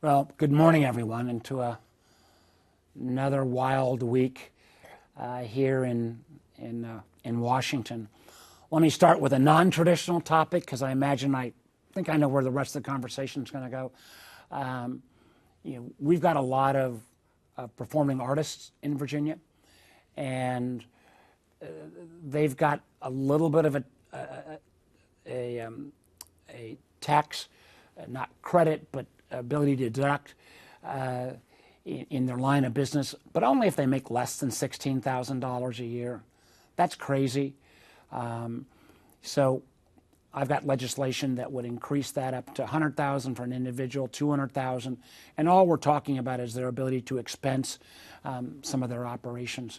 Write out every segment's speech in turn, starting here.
Well, good morning, everyone, and to another wild week here in Washington. Let me start with a non-traditional topic because I think I know where the rest of the conversation is going to go. We've got a lot of performing artists in Virginia, and they've got a little bit of a tax, not credit, but ability to deduct in their line of business, but only if they make less than $16,000 a year. That's crazy. So I've got legislation that would increase that up to $100,000 for an individual, $200,000, and all we're talking about is their ability to expense some of their operations.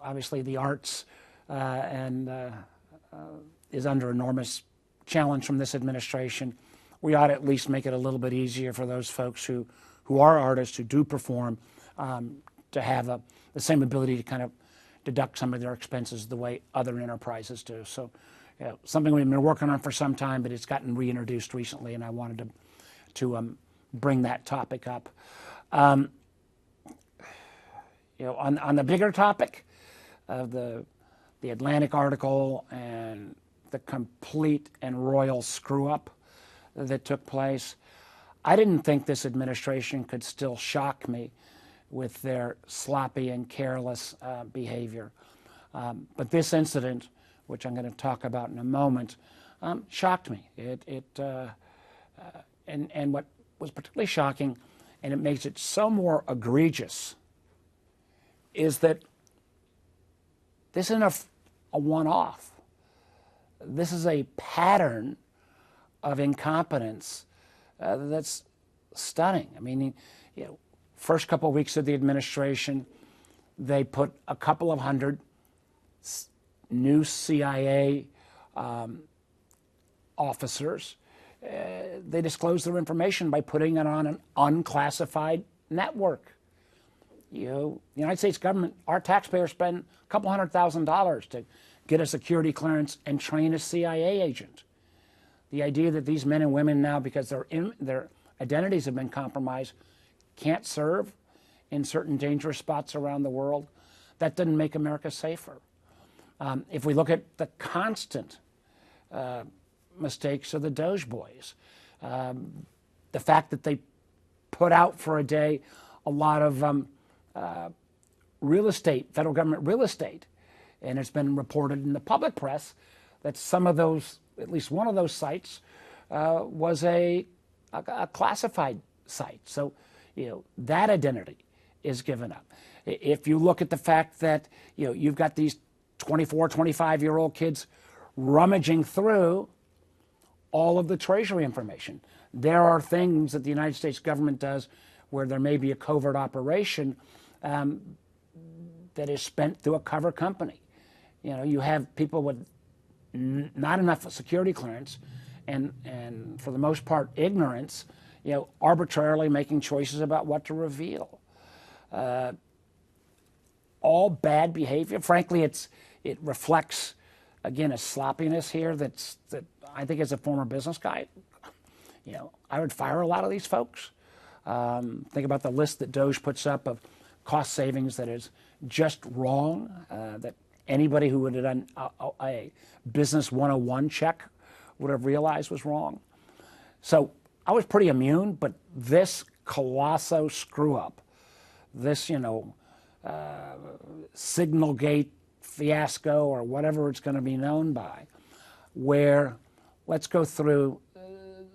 Obviously the arts is under enormous challenge from this administration. We ought to at least make it a little bit easier for those folks who are artists, who do perform, to have the same ability to kind of deduct some of their expenses the way other enterprises do. So, something we've been working on for some time, but it's gotten reintroduced recently, and I wanted to bring that topic up. On the bigger topic of the Atlantic article and the complete and royal screw-up that took place, I didn't think this administration could still shock me with their sloppy and careless behavior. But this incident, which I'm going to talk about in a moment, shocked me. And what was particularly shocking, and it makes it so more egregious, is that this isn't a one-off. This is a pattern of incompetence that's stunning. I mean, first couple of weeks of the administration, they put a couple of hundred new CIA officers. They disclosed their information by putting it on an unclassified network. The United States government, our taxpayers spend a couple $100,000 to get a security clearance and train a CIA agent. The idea that these men and women now, because their identities have been compromised, can't serve in certain dangerous spots around the world, that doesn't make America safer. If we look at the constant mistakes of the Doge boys, the fact that they put out for a day a lot of real estate, federal government real estate, and it's been reported in the public press that some of those, at least one of those sites, was a classified site. So, that identity is given up. If you look at the fact that, you've got these 24, 25-year-old kids rummaging through all of the Treasury information. There are things that the United States government does where there may be a covert operation that is spent through a cover company. You have people with not enough security clearance and for the most part ignorance, arbitrarily making choices about what to reveal. All bad behavior. Frankly, it reflects, again, a sloppiness here that I think, as a former business guy, I would fire a lot of these folks. Think about the list that Doge puts up of cost savings that is just wrong, that anybody who would have done a Business 101 check would have realized was wrong. So I was pretty immune, but this colossal screw-up, this, Signalgate fiasco or whatever it's going to be known by, where let's go through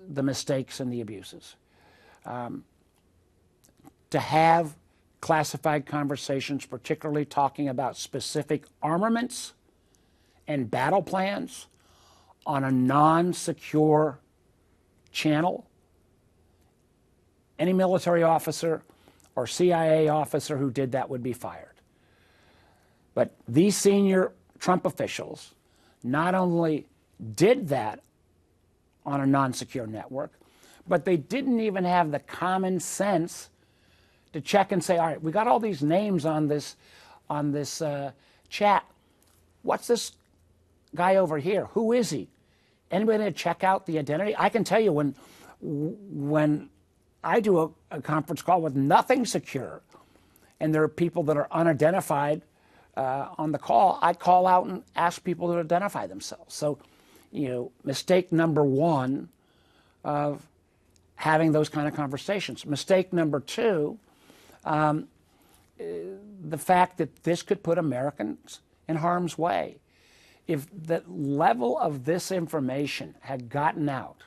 the mistakes and the abuses. To have classified conversations, particularly talking about specific armaments and battle plans on a non-secure channel, any military officer or CIA officer who did that would be fired. But these senior Trump officials not only did that on a non-secure network, but they didn't even have the common sense to check and say, all right, we got all these names on this chat. What's this guy over here? Who is he? Anybody to check out the identity? I can tell you, when When I do a conference call with nothing secure, and there are people that are unidentified on the call, I call out and ask people to identify themselves. So, mistake number one of having those kind of conversations. Mistake number two, the fact that this could put Americans in harm's way. If the level of this information had gotten out,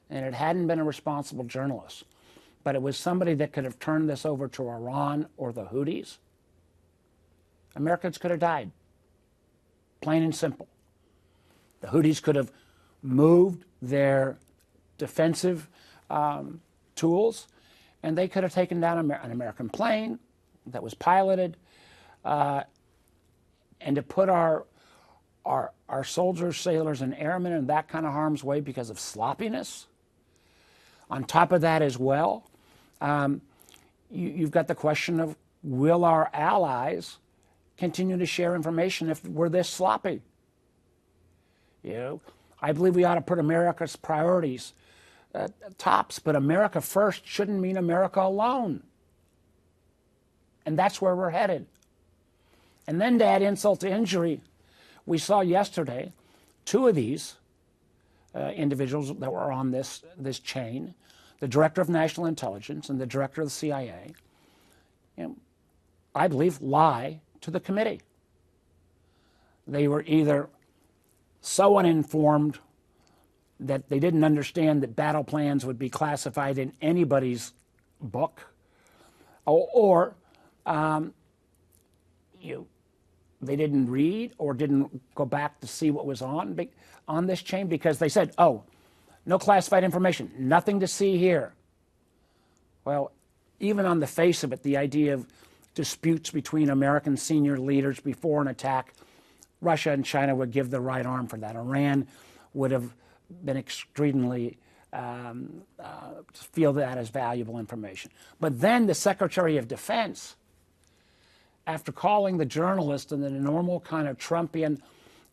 and it hadn't been a responsible journalist, but it was somebody that could have turned this over to Iran or the Houthis, Americans could have died. Plain and simple. The Houthis could have moved their defensive tools, and they could have taken down an American plane that was piloted, and to put our soldiers, sailors, and airmen in that kind of harm's way because of sloppiness. On top of that as well, you've got the question of, will our allies continue to share information if we're this sloppy? I believe we ought to put America's priorities tops, but America first shouldn't mean America alone. And that's where we're headed. And then to add insult to injury, we saw yesterday two of these individuals that were on this chain, the Director of National Intelligence and the Director of the CIA, I believe, lie to the committee. They were either so uninformed that they didn't understand that battle plans would be classified in anybody's book, or they didn't read or didn't go back to see what was on this chain, because they said, oh, no classified information, nothing to see here. Well, even on the face of it, the idea of disputes between American senior leaders before an attack, Russia and China would give the right arm for that. Iran would have been extremely feel that as valuable information. But then the Secretary of Defense, after calling the journalist in the normal kind of Trumpian,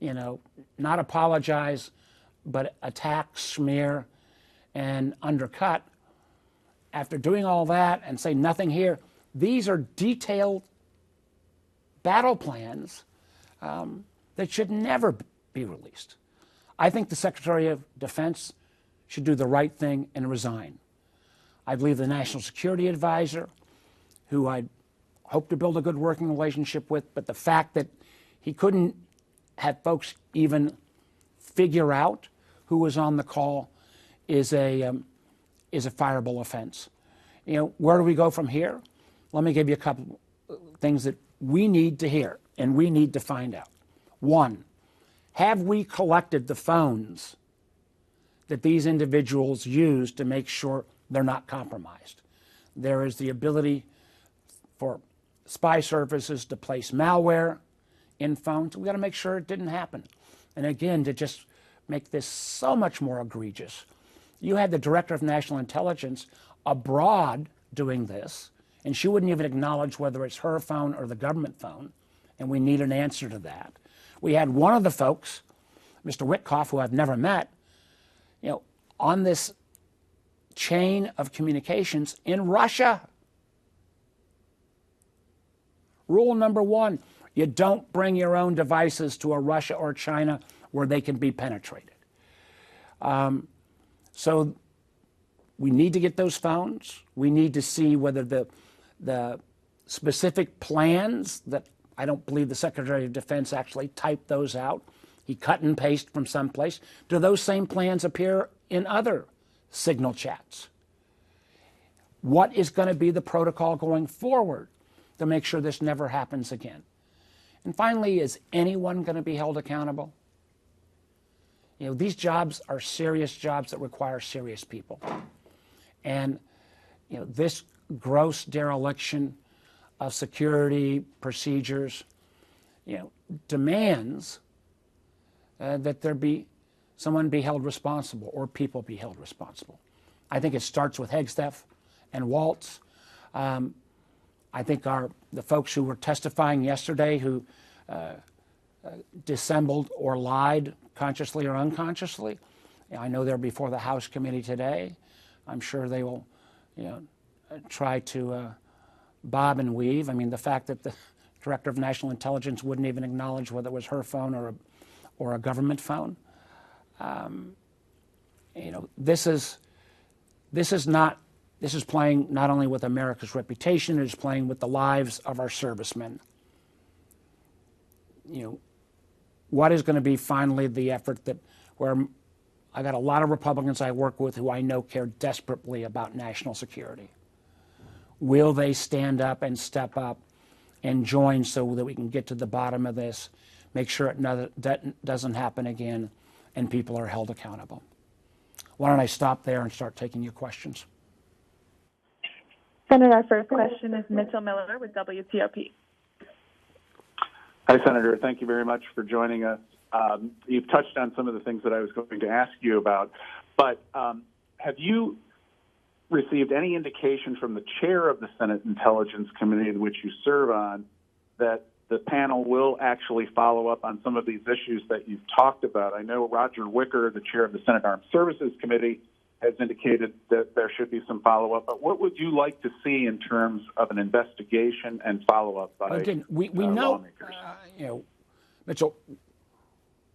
not apologize, but attack, smear, and undercut, after doing all that and say nothing here, these are detailed battle plans that should never be released. I think the Secretary of Defense should do the right thing and resign. I believe the National Security Advisor, who I hope to build a good working relationship with, but the fact that he couldn't have folks even figure out who was on the call is a fireable offense. Where do we go from here? Let me give you a couple things that we need to hear and we need to find out. One, have we collected the phones that these individuals use to make sure they're not compromised? There is the ability for spy services to place malware in phones. We've got to make sure it didn't happen. And again, to just make this so much more egregious, you had the Director of National Intelligence abroad doing this, and she wouldn't even acknowledge whether it's her phone or the government phone, and we need an answer to that. We had one of the folks, Mr. Witkoff, who I've never met, on this chain of communications in Russia. Rule number one, you don't bring your own devices to a Russia or China where they can be penetrated. So we need to get those phones. We need to see whether the specific plans that I don't believe the Secretary of Defense actually typed those out. He cut and pasted from someplace. Do those same plans appear in other signal chats? What is going to be the protocol going forward to make sure this never happens again? And finally, is anyone going to be held accountable? These jobs are serious jobs that require serious people. And this gross dereliction of security procedures, demands that someone be held responsible or people be held responsible. I think it starts with Hegsteff and Waltz. I think the folks who were testifying yesterday who dissembled or lied consciously or unconsciously, I know they're before the House committee today, I'm sure they will, try to bob and weave. I mean, the fact that the Director of National Intelligence wouldn't even acknowledge whether it was her phone or a government phone. This is playing not only with America's reputation, it is playing with the lives of our servicemen. What is going to be finally the effort where I got a lot of Republicans I work with who I know care desperately about national security. Will they stand up and step up and join so that we can get to the bottom of this, make sure it doesn't happen again, and people are held accountable? Why don't I stop there and start taking your questions? Senator, our first question is Mitchell Miller with WTOP. Hi, Senator. Thank you very much for joining us. You've touched on some of the things that I was going to ask you about, but have you received any indication from the chair of the Senate Intelligence Committee, which you serve on, that the panel will actually follow up on some of these issues that you've talked about? I know Roger Wicker, the chair of the Senate Armed Services Committee, has indicated that there should be some follow-up. But what would you like to see in terms of an investigation and follow-up by we know, lawmakers? Mitchell,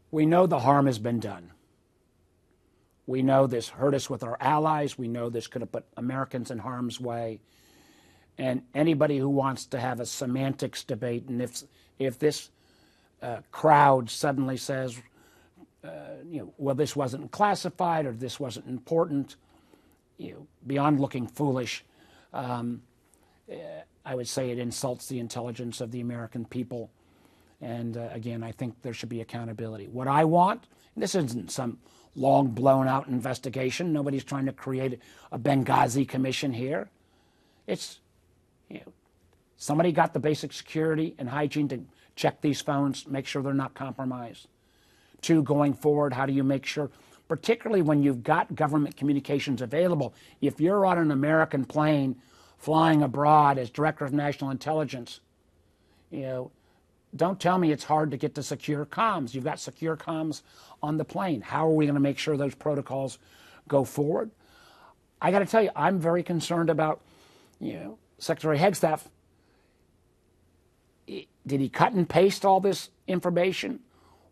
we know the harm has been done. We know this hurt us with our allies. We know this could have put Americans in harm's way. And anybody who wants to have a semantics debate, and if this crowd suddenly says, well, this wasn't classified or this wasn't important, beyond looking foolish, I would say it insults the intelligence of the American people. And again, I think there should be accountability. What I want, and this isn't some long blown out investigation. Nobody's trying to create a Benghazi commission here. It's, somebody got the basic security and hygiene to check these phones, make sure they're not compromised. 2, going forward, how do you make sure, particularly when you've got government communications available, if you're on an American plane flying abroad as Director of National Intelligence, don't tell me it's hard to get to secure comms. You've got secure comms on the plane. How are we going to make sure those protocols go forward? I got to tell you, I'm very concerned about, Secretary Hegstaff. Did he cut and paste all this information?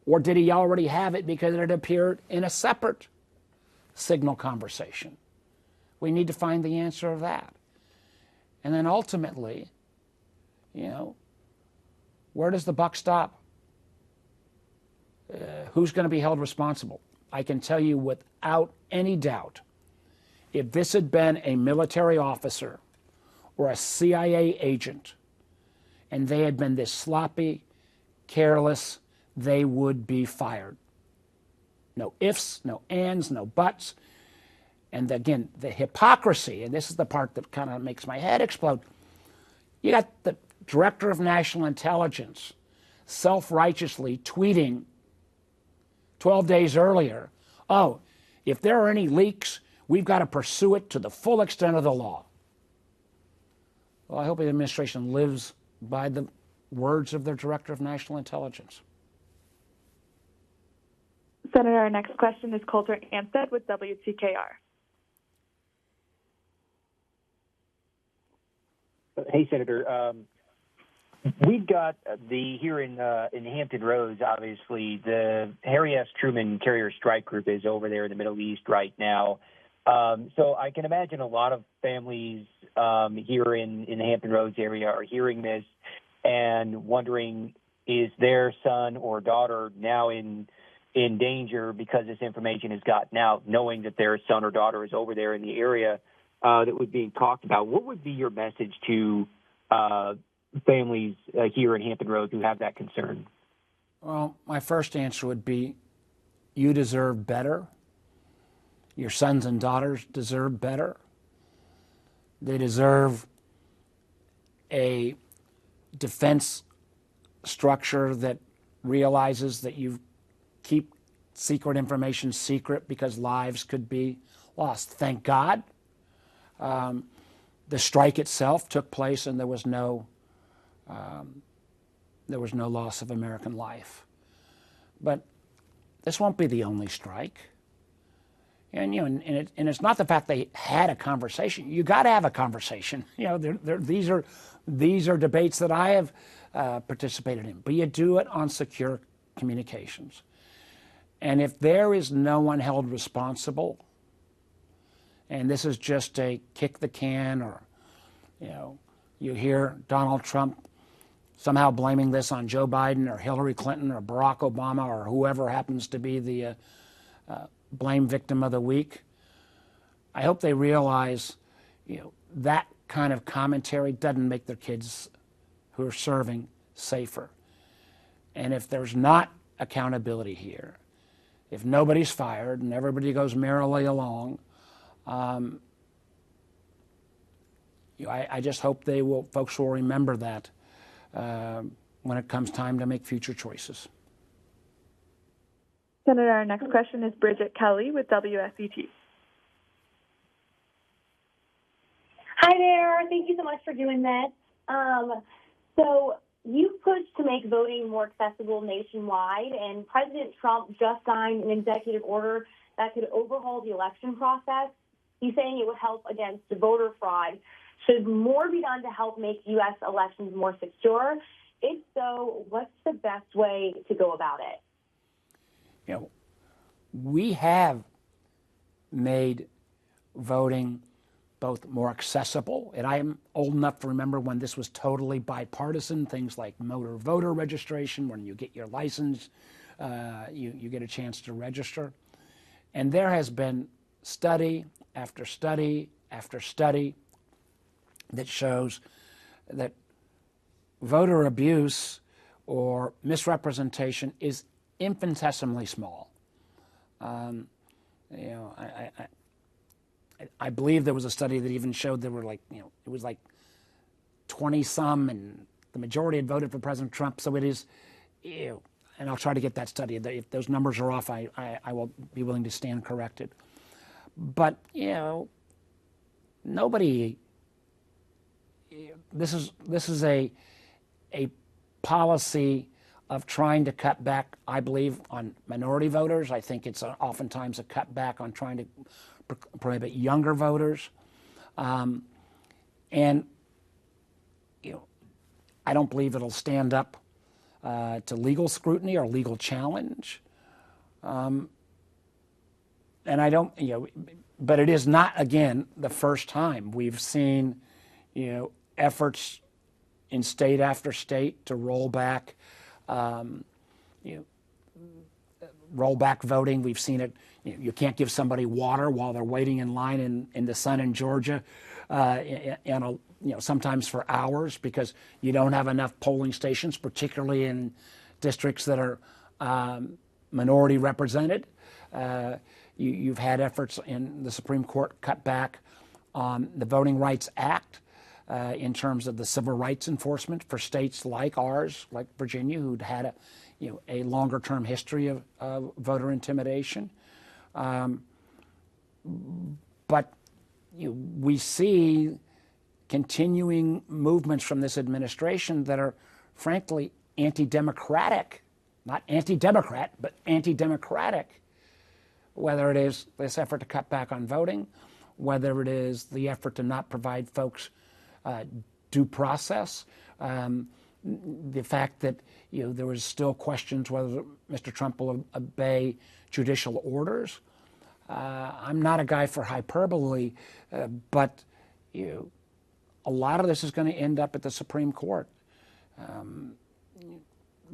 Or did he already have it because it had appeared in a separate signal conversation? We need to find the answer of that. And then ultimately, where does the buck stop? Who's going to be held responsible? I can tell you without any doubt, if this had been a military officer or a CIA agent, and they had been this sloppy, careless, they would be fired. No ifs, no ands, no buts. And again, the hypocrisy, and this is the part that kind of makes my head explode. You got the Director of National Intelligence self-righteously tweeting 12 days earlier, oh, if there are any leaks, we've got to pursue it to the full extent of the law. Well, I hope the administration lives by the words of their Director of National Intelligence. Senator, our next question is Coulter Anstead with WTKR. Hey, Senator. We've got here in Hampton Roads, obviously, the Harry S. Truman Carrier Strike Group is over there in the Middle East right now. So I can imagine a lot of families here in the Hampton Roads area are hearing this and wondering, is their son or daughter now in danger because this information has gotten out, knowing that their son or daughter is over there in the area that was being talked about? What would be your message to families here in Hampton Roads who have that concern? Well, my first answer would be, you deserve better. Your sons and daughters deserve better. They deserve a defense structure that realizes that you keep secret information secret because lives could be lost. Thank God the strike itself took place and there was no loss of American life. But this won't be the only strike. And and it's not the fact they had a conversation. You got to have a conversation. These are debates that I have participated in, but you do it on secure communications. And if there is no one held responsible, and this is just a kick the can, or you hear Donald Trump somehow blaming this on Joe Biden or Hillary Clinton or Barack Obama or whoever happens to be the blame victim of the week, I hope they realize that kind of commentary doesn't make their kids who are serving safer. And if there's not accountability here, if nobody's fired and everybody goes merrily along, I just hope folks will remember that when it comes time to make future choices. Senator, our next question is Bridget Kelly with WSET. Hi there. Thank you so much for doing this. So you pushed to make voting more accessible nationwide, and President Trump just signed an executive order that could overhaul the election process. He's saying it would help against voter fraud. Should more be done to help make U.S. elections more secure? If so, what's the best way to go about it? We have made voting both more accessible, and I am old enough to remember when this was totally bipartisan, things like motor voter registration. When you get your license, you get a chance to register. And there has been study after study after study that shows that voter abuse or misrepresentation is infinitesimally small. I believe there was a study that even showed there were it was like 20 some, and the majority had voted for President Trump. So it is, and I'll try to get that study. If those numbers are off, I will be willing to stand corrected. But nobody. This is a policy of trying to cut back, I believe, on minority voters. I think it's oftentimes a cutback on trying to prohibit younger voters. And I don't believe it'll stand up to legal scrutiny or legal challenge. And I don't, but it is not, again, the first time we've seen, efforts in state after state to roll back voting. We've seen it. You can't give somebody water while they're waiting in line in the sun in Georgia, sometimes for hours because you don't have enough polling stations, particularly in districts that are minority represented. You've had efforts in the Supreme Court cut back on the Voting Rights Act in terms of the civil rights enforcement for states like ours, like Virginia, who'd had a longer-term history of voter intimidation. But we see continuing movements from this administration that are, frankly, anti-democratic, not anti-democrat, but anti-democratic, whether it is this effort to cut back on voting, whether it is the effort to not provide folks due process, the fact that there was still questions whether Mr. Trump will obey judicial orders. I'm not a guy for hyperbole, but a lot of this is going to end up at the Supreme Court.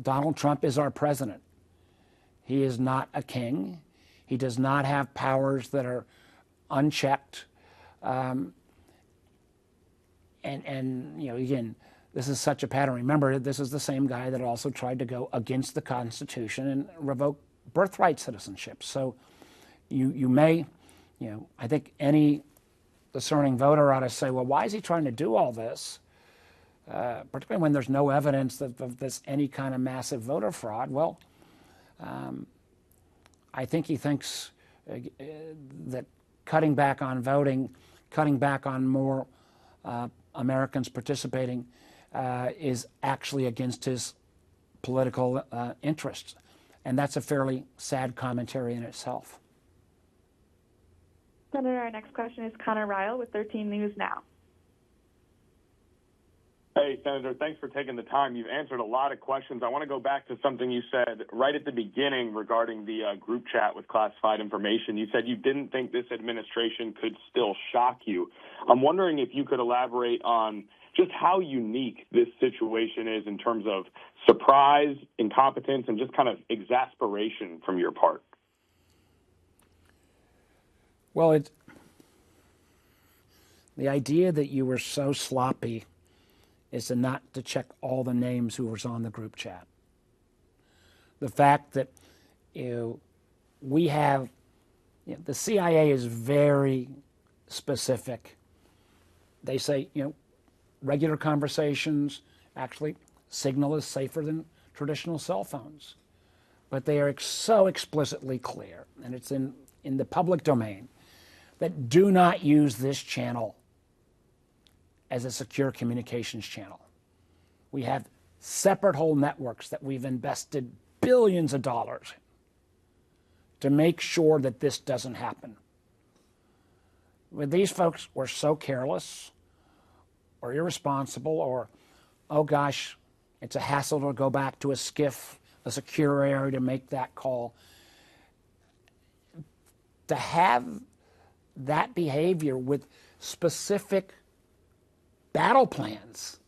Donald Trump is our president. He is not a king. He does not have powers that are unchecked. And again, this is such a pattern. Remember, this is the same guy that also tried to go against the Constitution and revoke birthright citizenship. So you may, I think any discerning voter ought to say, well, why is he trying to do all this? Particularly when there's no evidence of this any kind of massive voter fraud. Well, I think he thinks that cutting back on voting, cutting back on more Americans participating is actually against his political interests. And that's a fairly sad commentary in itself. Senator, our next question is Connor Ryle with 13 News Now. Hey, Senator, thanks for taking the time. You've answered a lot of questions. I want to go back to something you said right at the beginning regarding the group chat with classified information. You said you didn't think this administration could still shock you. I'm wondering if you could elaborate on just how unique this situation is in terms of surprise, incompetence, and just kind of exasperation from your part. Well, the idea that you were so sloppy is not to check all the names who was on the group chat. The fact that we have, the CIA is very specific. They say, regular conversations, actually, signal is safer than traditional cell phones. But they are so explicitly clear, and it's in the public domain, that do not use this channel as a secure communications channel. We have separate whole networks that we've invested billions of dollars to make sure that this doesn't happen. But these folks were so careless or irresponsible or, oh gosh, it's a hassle to go back to a SCIF, a secure area to make that call. To have that behavior with specific battle plans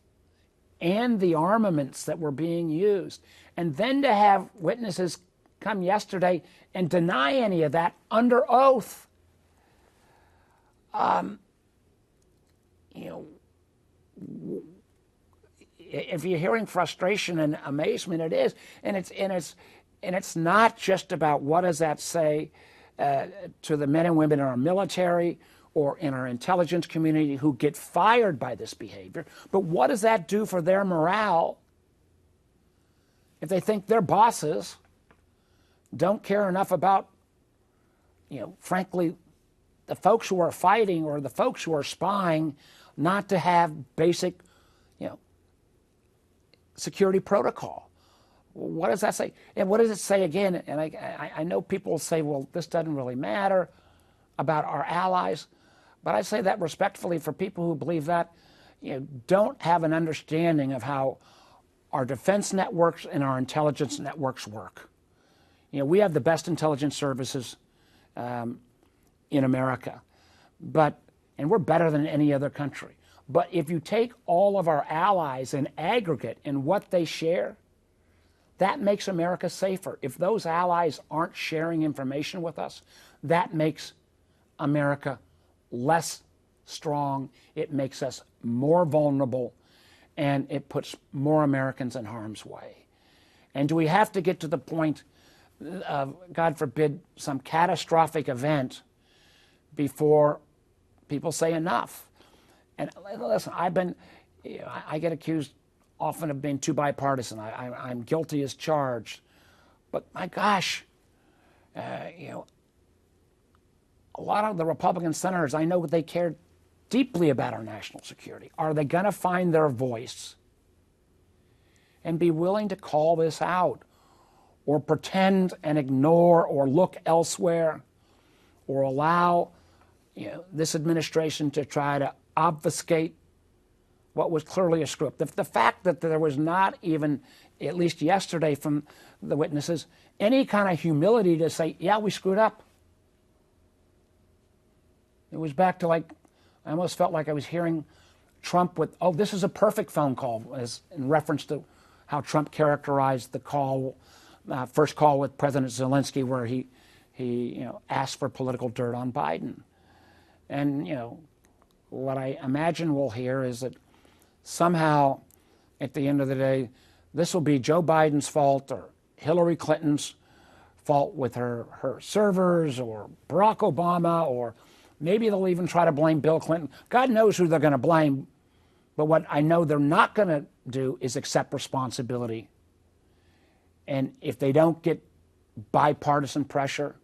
and the armaments that were being used, and then to have witnesses come yesterday and deny any of that under oath. If you're hearing frustration and amazement, it is, and it's not just about what does that say to the men and women in our military or in our intelligence community who get fired by this behavior, but what does that do for their morale if they think their bosses don't care enough about, frankly, the folks who are fighting or the folks who are spying not to have basic, security protocol? What does that say? And what does it say again? And I know people will say, well, this doesn't really matter about our allies. But I say that respectfully for people who believe that, don't have an understanding of how our defense networks and our intelligence networks work. We have the best intelligence services in America, and we're better than any other country. But if you take all of our allies in aggregate and what they share, that makes America safer. If those allies aren't sharing information with us, that makes America less strong, it makes us more vulnerable, and it puts more Americans in harm's way. And do we have to get to the point of, God forbid, some catastrophic event before people say enough? And listen, I get accused often of being too bipartisan. I'm guilty as charged. But my gosh, a lot of the Republican senators, I know they care deeply about our national security. Are they going to find their voice and be willing to call this out or pretend and ignore or look elsewhere or allow this administration to try to obfuscate what was clearly a script? The fact that there was not even, at least yesterday from the witnesses, any kind of humility to say, yeah, we screwed up. It was back to I almost felt like I was hearing Trump with, oh, this is a perfect phone call, as in reference to how Trump characterized the call, first call with President Zelensky, where he asked for political dirt on Biden. And, what I imagine we'll hear is that somehow, at the end of the day, this will be Joe Biden's fault or Hillary Clinton's fault with her servers or Barack Obama, or maybe they'll even try to blame Bill Clinton. God knows who they're going to blame. But what I know they're not going to do is accept responsibility. And if they don't get bipartisan pressure,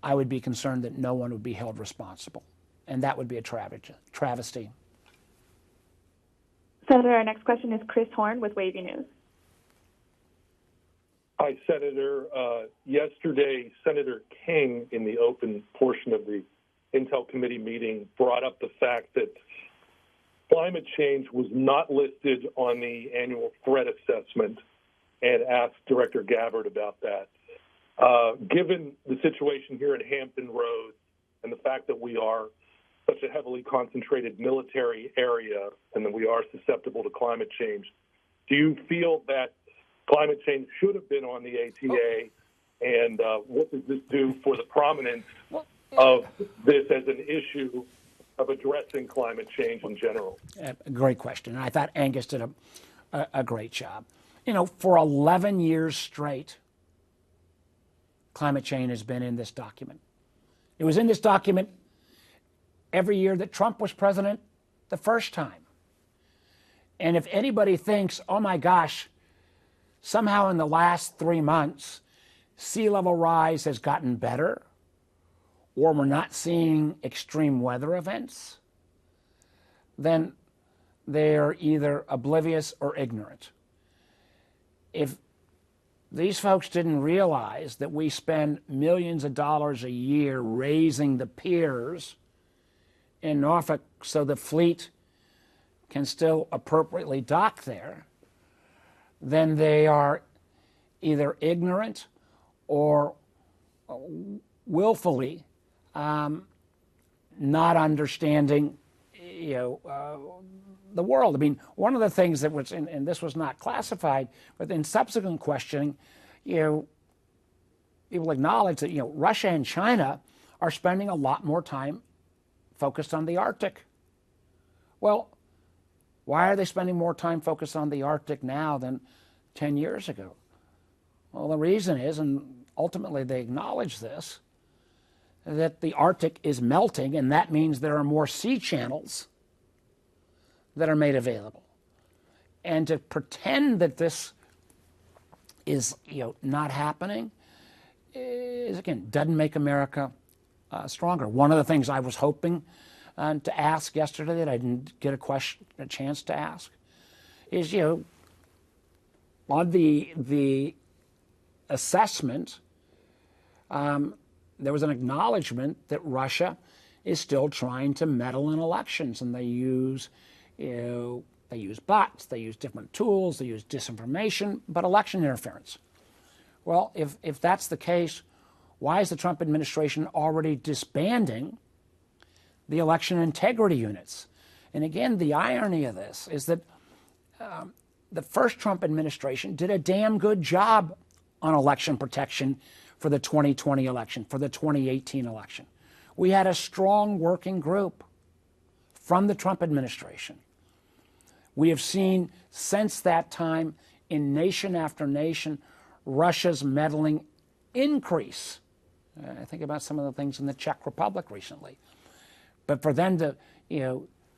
I would be concerned that no one would be held responsible. And that would be a travesty. Senator, our next question is Chris Horn with Wavy News. Hi, Senator. Yesterday, Senator King, in the open portion of the Intel Committee meeting, brought up the fact that climate change was not listed on the annual threat assessment and asked Director Gabbard about that. Given the situation here at Hampton Roads and the fact that we are such a heavily concentrated military area and that we are susceptible to climate change, do you feel that climate change should have been on the ATA? And what does this do for the prominence of this as an issue of addressing climate change in general? A great question. And I thought Angus did a great job. You know, for 11 years straight, climate change has been in this document. It was in this document every year that Trump was president the first time. And if anybody thinks, oh my gosh, somehow in the last 3 months, sea level rise has gotten better, or we're not seeing extreme weather events, then they're either oblivious or ignorant. If these folks didn't realize that we spend millions of dollars a year raising the piers in Norfolk so the fleet can still appropriately dock there, then they are either ignorant or willfully not understanding, the world. I mean, one of the things that was, and this was not classified, but in subsequent questioning, people acknowledge that, Russia and China are spending a lot more time focused on the Arctic. Well, why are they spending more time focused on the Arctic now than 10 years ago? Well, the reason is, and ultimately they acknowledge this, that the Arctic is melting, and that means there are more sea channels that are made available. And to pretend that this is, not happening is, again, doesn't make America stronger. One of the things I was hoping to ask yesterday that I didn't get a chance to ask is, on the assessment, there was an acknowledgement that Russia is still trying to meddle in elections, and they use bots, they use different tools, they use disinformation, but election interference. Well, if that's the case, why is the Trump administration already disbanding the election integrity units? And again, the irony of this is that the first Trump administration did a damn good job on election protection for the 2020 election, for the 2018 election. We had a strong working group from the Trump administration. We have seen since that time, in nation after nation, Russia's meddling increase. I think about some of the things in the Czech Republic recently. But for them to,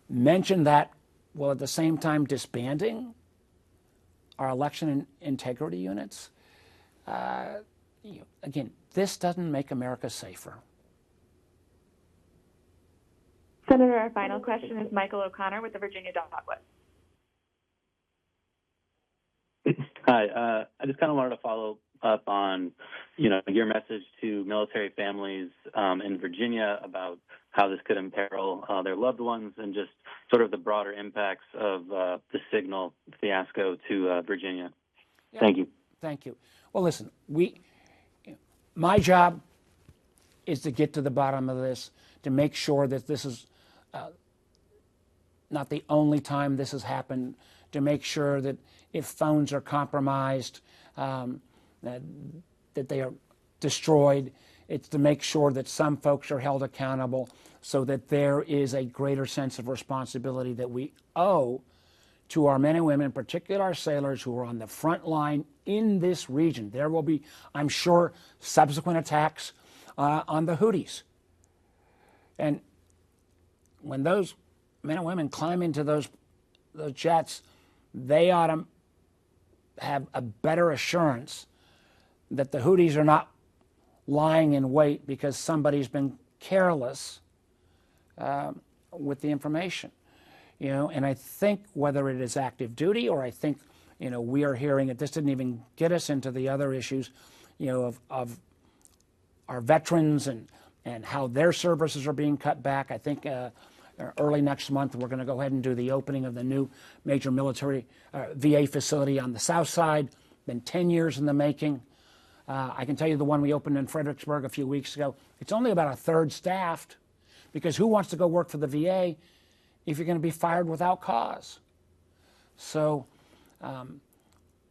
mention that while at the same time disbanding our election integrity units, again, this doesn't make America safer. Senator, our final question is Michael O'Connor with the Virginia Dogwood. Hi, I just kind of wanted to follow up on, your message to military families in Virginia about how this could imperil their loved ones and just sort of the broader impacts of the Signal fiasco to Virginia. Yeah. Thank you. Thank you. Well, listen, my job is to get to the bottom of this, to make sure that this is not the only time this has happened, to make sure that if phones are compromised, that they are destroyed. It's to make sure that some folks are held accountable so that there is a greater sense of responsibility that we owe to our men and women, particularly our sailors who are on the front line in this region. There will be, I'm sure, subsequent attacks on the Houthis. And when those men and women climb into those jets, they ought to have a better assurance that the Houthis are not lying in wait because somebody's been careless with the information. And I think whether it is active duty or I think, we are hearing that this didn't even get us into the other issues, of our veterans and how their services are being cut back. I think early next month we're going to go ahead and do the opening of the new major military VA facility on the south side. Been 10 years in the making. I can tell you the one we opened in Fredericksburg a few weeks ago, it's only about a third staffed, because who wants to go work for the VA if you're going to be fired without cause? So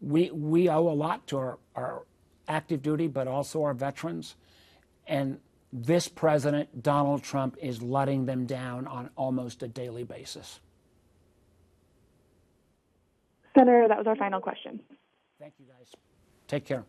we owe a lot to our active duty, but also our veterans. And this president, Donald Trump, is letting them down on almost a daily basis. Senator, that was our final question. Thank you, guys. Take care.